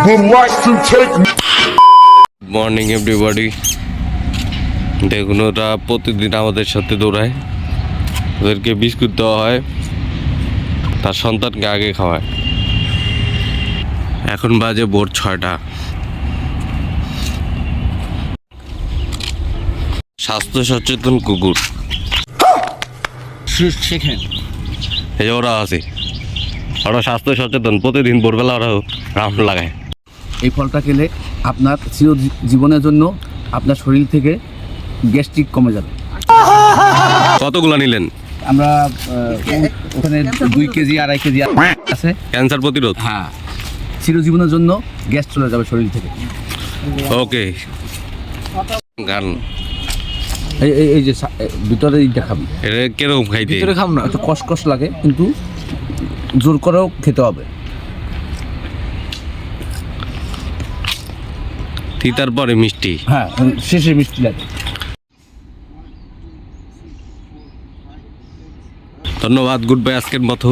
would like to take. Morning everybody. দেখুন ওরা প্রতিদিন আমাদের সাথে দৌড়ায়, ওদেরকে বিস্কুট দেওয়া হয়, তার সন্তানকে আগে খাওয়ায়। এখন বাজে ভোর 6টা। স্বাস্থ্য সচেতন কুকুর শেখেন, এই যে ওরা আছে, ওরা স্বাস্থ্য সচেতন, প্রতিদিন ভোরবেলা ওরা রাউন্ড লাগায়। এই ফলটা খেলে আপনার জীবনের জন্য আপনার শরীর থেকে গ্যাস্ট্রিক কমে যাবে। কতগুলো নিলেন? আমরা ওখানে 2 কেজি 2.5 কেজি আছে। ক্যান্সার প্রতিরোধ। হ্যাঁ, চিরজীবনের জন্য গ্যাস চলে যাবে শরীর থেকে। ওকে, গান এই যে ভিতরে এইটা খাবি, এটা কিরকম খাইতে? ভিতরে খাব না, একটু কষ্ট লাগে, কিন্তু জোর করেও খেতে হবে। তিতার পরে মিষ্টি। হ্যাঁ, শেষে মিষ্টি লাগে। ধন্যবাদ, গুড বাই আজকের মতো।